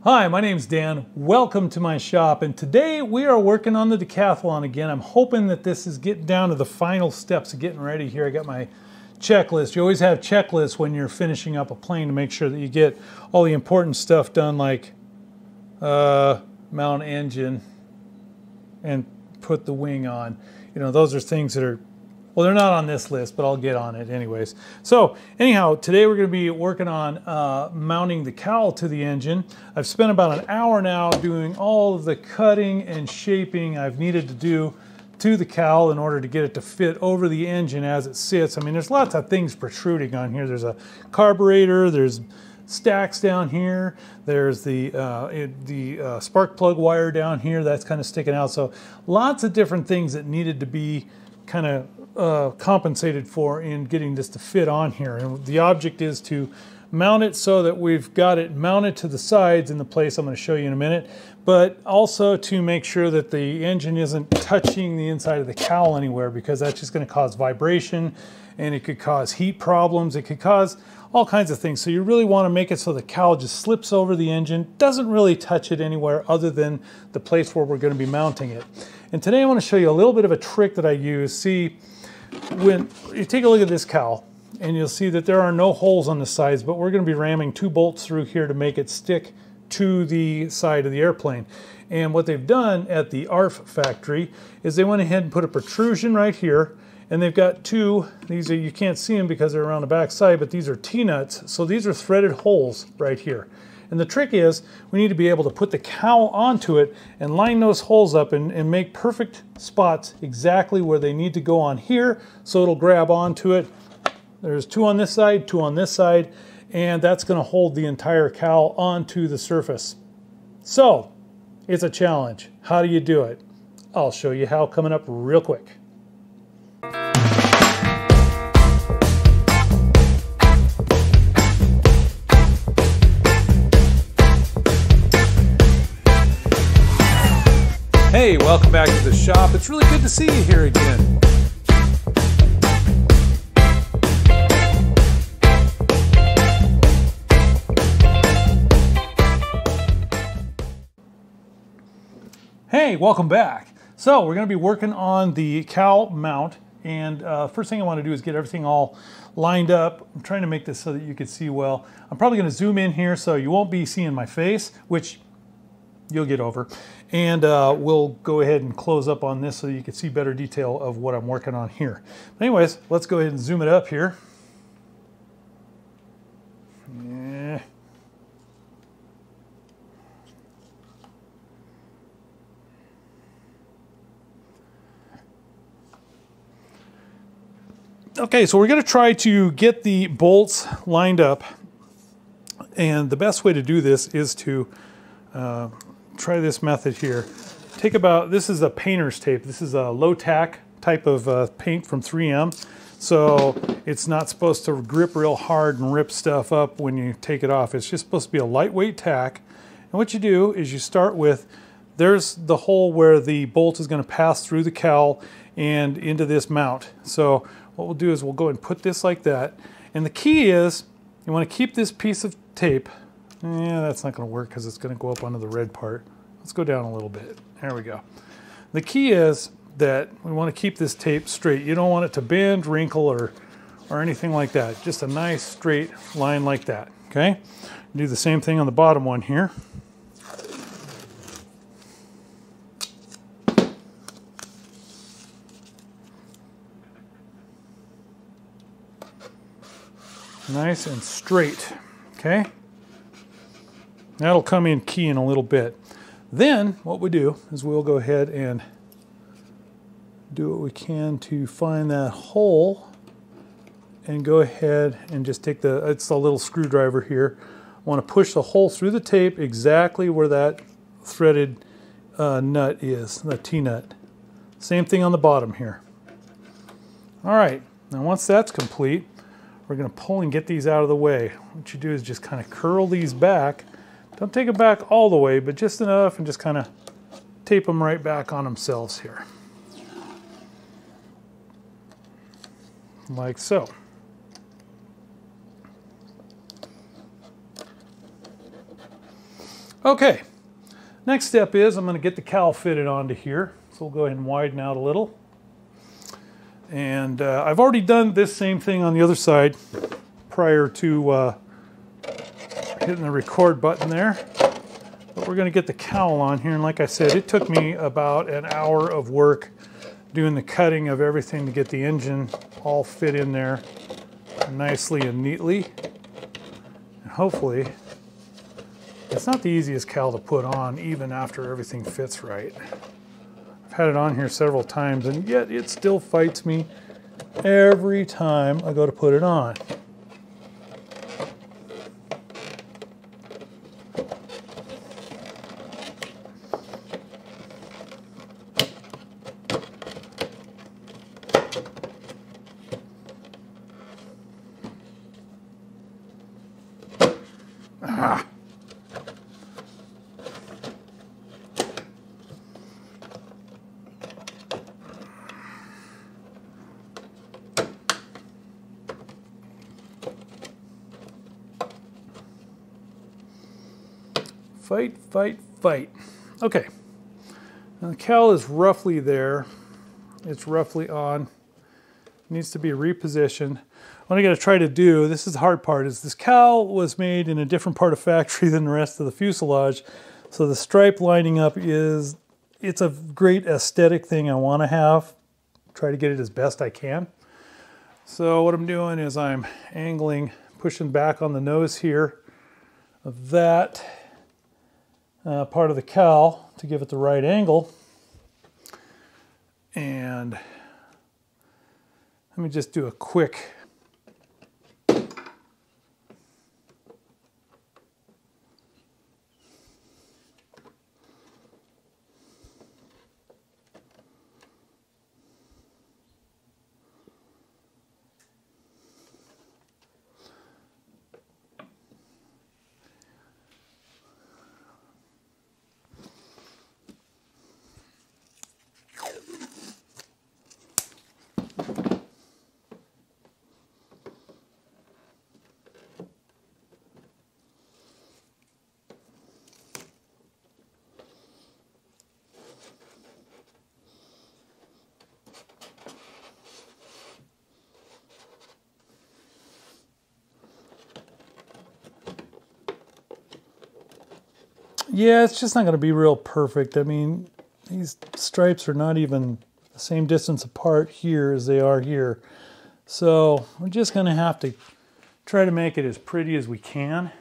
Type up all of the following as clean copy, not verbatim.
Hi, my name's Dan. Welcome to my shop, and today we are working on the Decathlon again. I'm hoping that this is getting down to the final steps of getting ready here. I got my checklist. You always have checklists when you're finishing up a plane to make sure that you get all the important stuff done, like mount engine and put the wing on. You know, those are things that are, well, they're not on this list, but I'll get on it anyways. So anyhow, today we're going to be working on mounting the cowl to the engine. I've spent about an hour now doing all of the cutting and shaping I've needed to do to the cowl in order to get it to fit over the engine as it sits. I mean, there's lots of things protruding on here. There's a carburetor, there's stacks down here, there's the spark plug wire down here that's kind of sticking out. So lots of different things that needed to be kind of compensated for in getting this to fit on here. And the object is to mount it so that we've got it mounted to the sides in the place I'm going to show you in a minute, but also to make sure that the engine isn't touching the inside of the cowl anywhere, because that's just going to cause vibration and it could cause heat problems. It could cause all kinds of things. So you really want to make it so the cowl just slips over the engine, doesn't really touch it anywhere other than the place where we're going to be mounting it. And today I want to show you a little bit of a trick that I use. See, when you take a look at this cowl, and you'll see that there are no holes on the sides, but we're going to be ramming 2 bolts through here to make it stick to the side of the airplane. And what they've done at the ARF factory is they went ahead and put a protrusion right here, and they've got 2, these are, you can't see them because they're around the back side, but these are T-nuts, so these are threaded holes right here. And the trick is, we need to be able to put the cowl onto it and line those holes up and make perfect spots exactly where they need to go on here, so it'll grab onto it. There's 2 on this side, 2 on this side, and that's going to hold the entire cowl onto the surface. So, it's a challenge. How do you do it? I'll show you how coming up real quick. Hey, welcome back to the shop. It's really good to see you here again. Hey, welcome back. So we're going to be working on the cowl mount, and first thing I want to do is get everything all lined up. I'm trying to make this so that you can see well. I'm probably going to zoom in here so you won't be seeing my face, which you'll get over. And we'll go ahead and close up on this so you can see better detail of what I'm working on here. But anyways, let's go ahead and zoom it up here. Yeah. Okay, so we're going to try to get the bolts lined up, and the best way to do this is to try this method here. Take about, this is a painter's tape. This is a low tack type of paint from 3M, so it's not supposed to grip real hard and rip stuff up when you take it off. It's just supposed to be a lightweight tack. And what you do is you start with, there's the hole where the bolt is going to pass through the cowl and into this mount. So what we'll do is we'll go and put this like that. And the key is, you want to keep this piece of tape. Yeah, that's not going to work because it's going to go up onto the red part. Let's go down a little bit. There we go. The key is that we want to keep this tape straight. You don't want it to bend, wrinkle, or anything like that. Just a nice straight line like that. Okay? Do the same thing on the bottom one here. Nice and straight. Okay? That'll come in key in a little bit. Then what we do is we'll go ahead and do what we can to find that hole and go ahead and just take it's a little screwdriver here. I want to push the hole through the tape exactly where that threaded nut is, the T-nut. Same thing on the bottom here. All right, now once that's complete, we're going to pull and get these out of the way. What you do is just kind of curl these back. Don't take it back all the way, but just enough, and just kind of tape them right back on themselves here. Like so. Okay, next step is I'm going to get the cowl fitted onto here. So we'll go ahead and widen out a little. And I've already done this same thing on the other side prior to hitting the record button there. But we're going to get the cowl on here, and like I said, it took me about an hour of work doing the cutting of everything to get the engine all fit in there nicely and neatly. And hopefully, it's not the easiest cowl to put on even after everything fits right. I've had it on here several times, and yet it still fights me every time I go to put it on. Ah. Fight, fight, fight. Okay, now the cowl is roughly there. It's roughly on. It needs to be repositioned. What I got to try to do, this is the hard part, is this cowl was made in a different part of factory than the rest of the fuselage. So the stripe lining up it's a great aesthetic thing I want to have. Try to get it as best I can. So what I'm doing is I'm angling, pushing back on the nose here of that part of the cowl to give it the right angle. And let me just do a quick yeah, it's just not going to be real perfect. I mean, these stripes are not even the same distance apart here as they are here. So we're just going to have to try to make it as pretty as we can.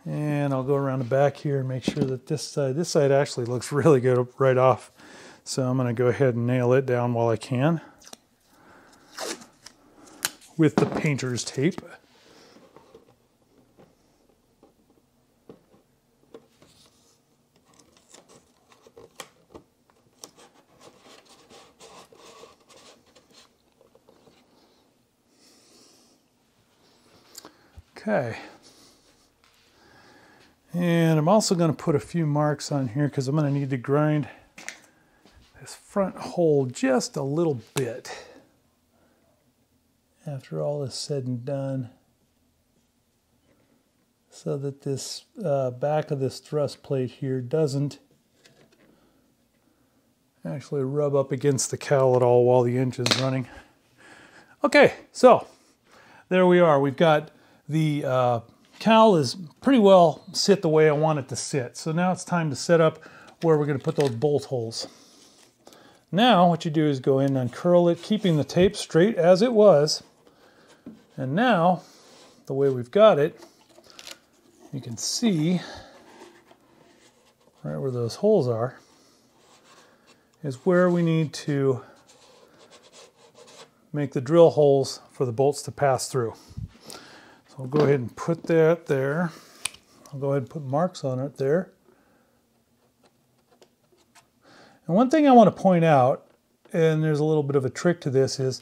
And I'll go around the back here and make sure that this side actually looks really good right off. So I'm going to go ahead and nail it down while I can with the painter's tape. Okay, and I'm also going to put a few marks on here because I'm going to need to grind this front hole just a little bit after all is said and done, so that this back of this thrust plate here doesn't actually rub up against the cowl at all while the engine's running. Okay, so there we are. We've got the cowl is pretty well sit the way I want it to sit. So now it's time to set up where we're going to put those bolt holes. Now what you do is go in and curl it, keeping the tape straight as it was. And now, the way we've got it, you can see right where those holes are is where we need to make the drill holes for the bolts to pass through. So I'll go ahead and put that there. I'll go ahead and put marks on it there. And one thing I want to point out, and there's a little bit of a trick to this, is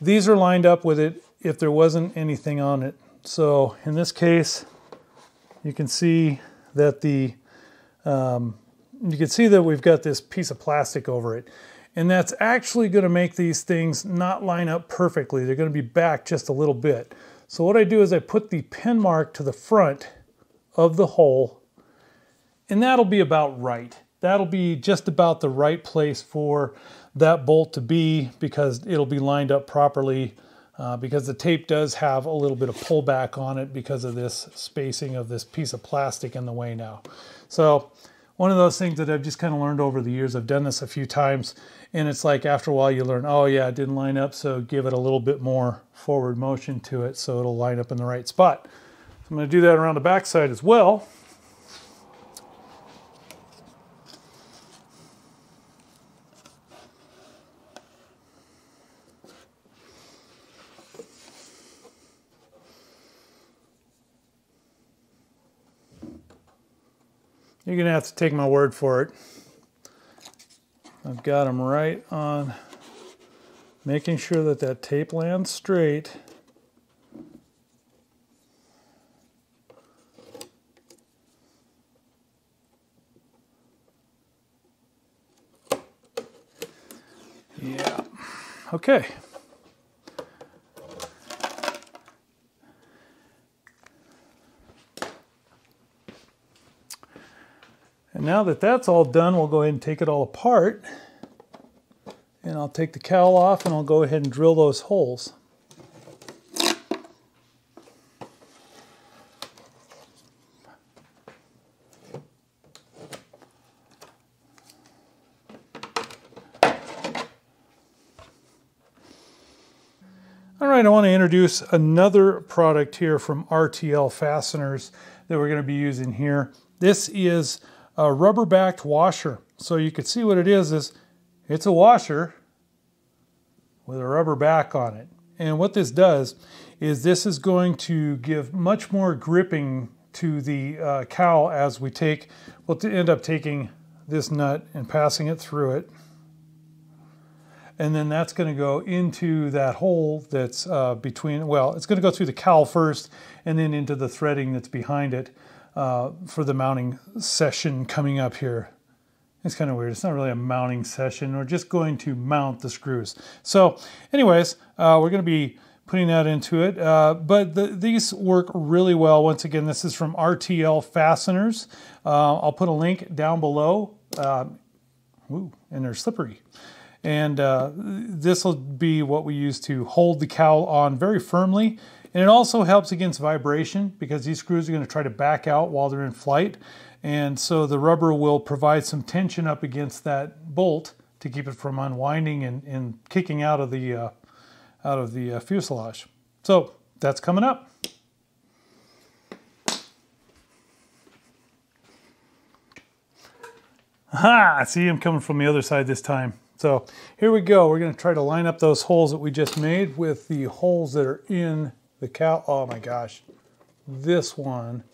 these are lined up with it if there wasn't anything on it. So in this case, you can see that we've got this piece of plastic over it. And that's actually going to make these things not line up perfectly. They're going to be back just a little bit. So what I do is I put the pin mark to the front of the hole, and that'll be about right. That'll be just about the right place for that bolt to be, because it'll be lined up properly, because the tape does have a little bit of pullback on it because of this spacing of this piece of plastic in the way now. So one of those things that I've just kind of learned over the years. I've done this a few times, and it's like after a while you learn, oh yeah, it didn't line up, so give it a little bit more forward motion to it so it'll line up in the right spot. So I'm going to do that around the back side as well. You're going to have to take my word for it. I've got them right on, making sure that that tape lands straight. Yeah. Okay. And now that that's all done, we'll go ahead and take it all apart. And I'll take the cowl off and I'll go ahead and drill those holes. All right, I want to introduce another product here from RTL Fasteners that we're going to be using here. This is a rubber-backed washer. So you can see what it is it's a washer with a rubber back on it. And what this does is this is going to give much more gripping to the cowl as we we'll end up taking this nut and passing it through it. And then that's going to go into that hole that's between, well, it's going to go through the cowl first and then into the threading that's behind it for the mounting session coming up here. It's kind of weird. It's not really a mounting session. We're just going to mount the screws. So anyways, we're going to be putting that into it. But these work really well. Once again, this is from RTL Fasteners. I'll put a link down below. And they're slippery. And this will be what we use to hold the cowl on very firmly. And it also helps against vibration because these screws are going to try to back out while they're in flight. And so the rubber will provide some tension up against that bolt to keep it from unwinding and kicking out of the fuselage. So that's coming up. Aha! See, I'm coming from the other side this time. So here we go. We're going to try to line up those holes that we just made with the holes that are in the cowl. Oh my gosh. This one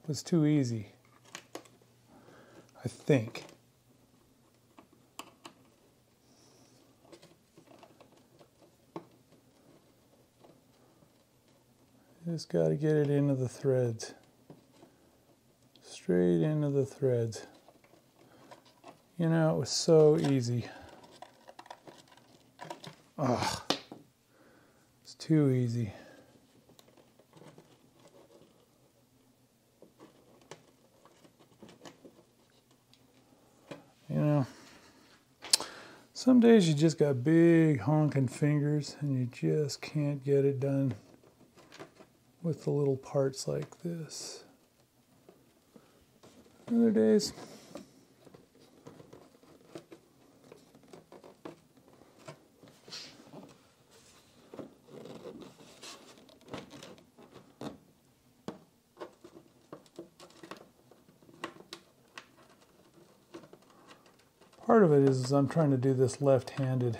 was too easy, I think. Just got to get it into the threads. Straight into the threads. You know, it was so easy. Ugh. It's too easy. You know, some days you just got big honking fingers and you just can't get it done with the little parts like this. Other days, part of it is I'm trying to do this left-handed.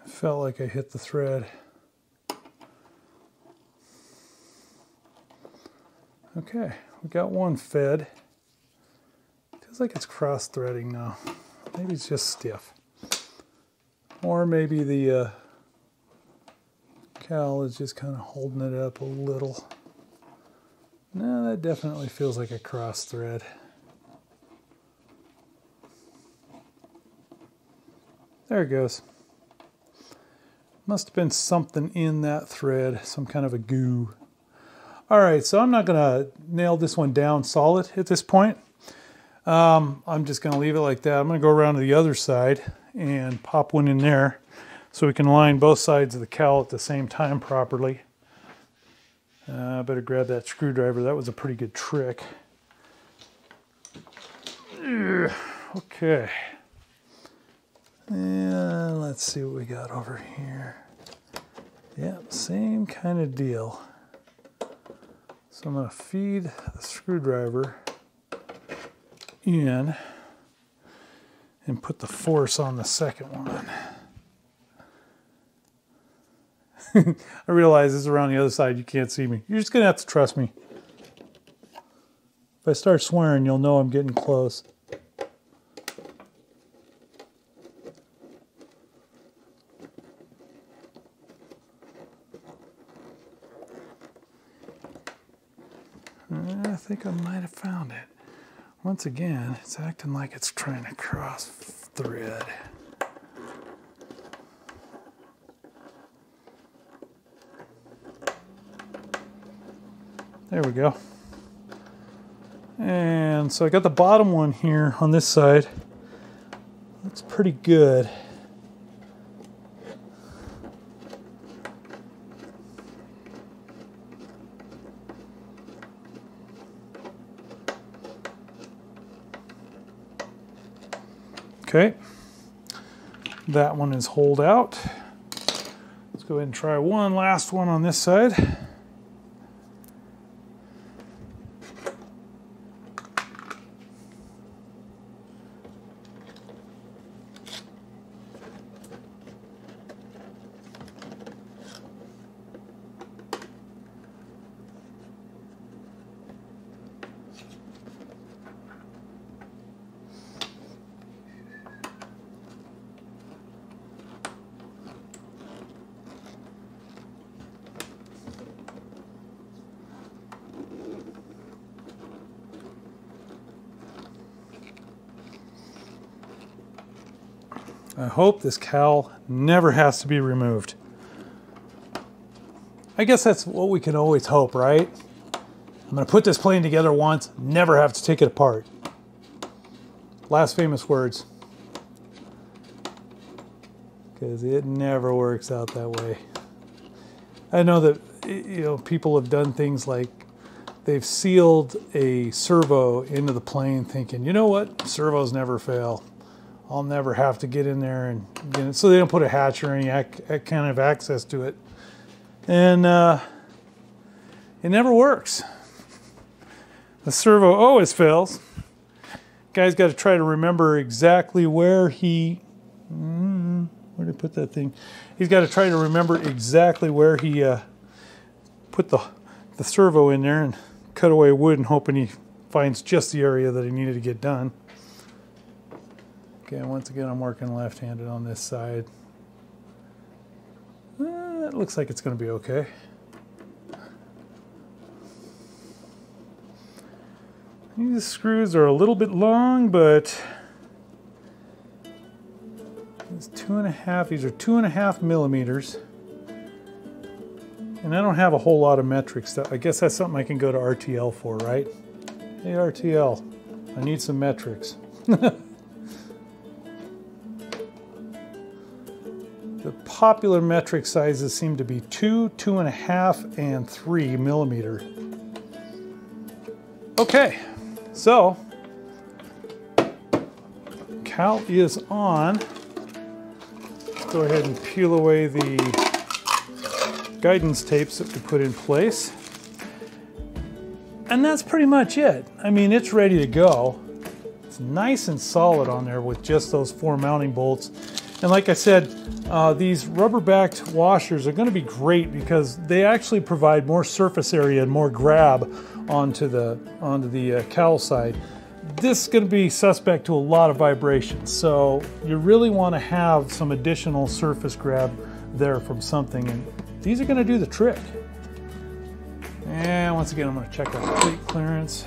Felt like I hit the thread. Okay, we got one fed. Feels like it's cross-threading now. Maybe it's just stiff. Or maybe the cowl is just kind of holding it up a little. No, that definitely feels like a cross thread. There it goes. Must have been something in that thread, some kind of a goo. All right, so I'm not gonna nail this one down solid at this point. I'm just gonna leave it like that. I'm gonna go around to the other side and pop one in there so we can line both sides of the cowl at the same time properly. I better grab that screwdriver. That was a pretty good trick. Okay. And let's see what we got over here. Yeah, same kind of deal. So I'm going to feed the screwdriver in and put the force on the second one. I realize this is around the other side. You can't see me. You're just going to have to trust me. If I start swearing, you'll know I'm getting close. I think I might have found it. Once again, it's acting like it's trying to cross thread. There we go. And so I got the bottom one here on this side. Looks pretty good. Okay, that one is holed out. Let's go ahead and try one last one on this side. I hope this cowl never has to be removed. I guess that's what we can always hope, right? I'm going to put this plane together once, never have to take it apart. Last famous words. Because it never works out that way. I know that people have done things like they've sealed a servo into the plane thinking, you know what, servos never fail. I'll never have to get in there and get it. So they don't put a hatch or any kind of access to it. And it never works. The servo always fails. Guy's got to try to remember exactly where he... where did I put that thing? He's got to try to remember exactly where he put the servo in there and cut away wood and hoping he finds just the area that he needed to get done. Okay, once again, I'm working left-handed on this side. It looks like it's going to be okay. These screws are a little bit long, but it's 2.5. These are 2.5 millimeters. And I don't have a whole lot of metric stuff. I guess that's something I can go to RTL for, right? Hey, RTL, I need some metrics. The popular metric sizes seem to be 2, 2.5, and 3 millimeter. Okay, so cowl is on. Let's go ahead and peel away the guidance tapes that we put in place. And that's pretty much it. I mean, it's ready to go. It's nice and solid on there with just those 4 mounting bolts. And like I said, these rubber-backed washers are going to be great because they actually provide more surface area and more grab onto the cowl side. This is going to be suspect to a lot of vibrations, so you really want to have some additional surface grab there from something, and these are going to do the trick. And once again, I'm going to check our plate clearance.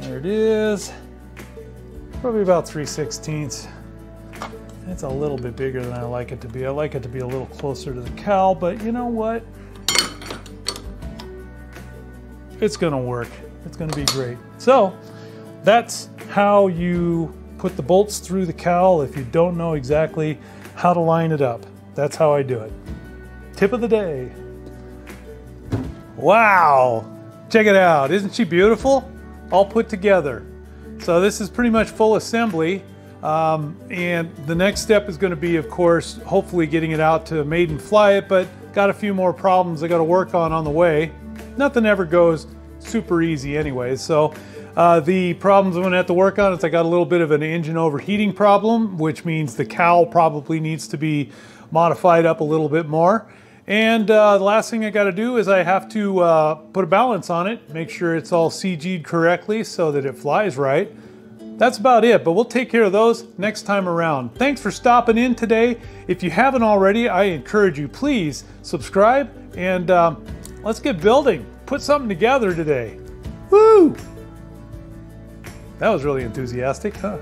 There it is. Probably about 3/16. It's a little bit bigger than I like it to be. I like it to be a little closer to the cowl, but you know what? It's going to work. It's going to be great. So that's how you put the bolts through the cowl if you don't know exactly how to line it up. That's how I do it. Tip of the day. Wow! Check it out. Isn't she beautiful? All put together. So this is pretty much full assembly. And the next step is going to be, of course, hopefully getting it out to made and fly it, but got a few more problems I got to work on the way. Nothing ever goes super easy anyway. So the problems I'm going to have to work on is I got a little bit of an engine overheating problem, which means the cowl probably needs to be modified up a little bit more. And the last thing I got to do is I have to put a balance on it, make sure it's all CG'd correctly so that it flies right. That's about it, but we'll take care of those next time around. Thanks for stopping in today. If you haven't already, I encourage you, please subscribe and let's get building. Put something together today. Woo! That was really enthusiastic, huh?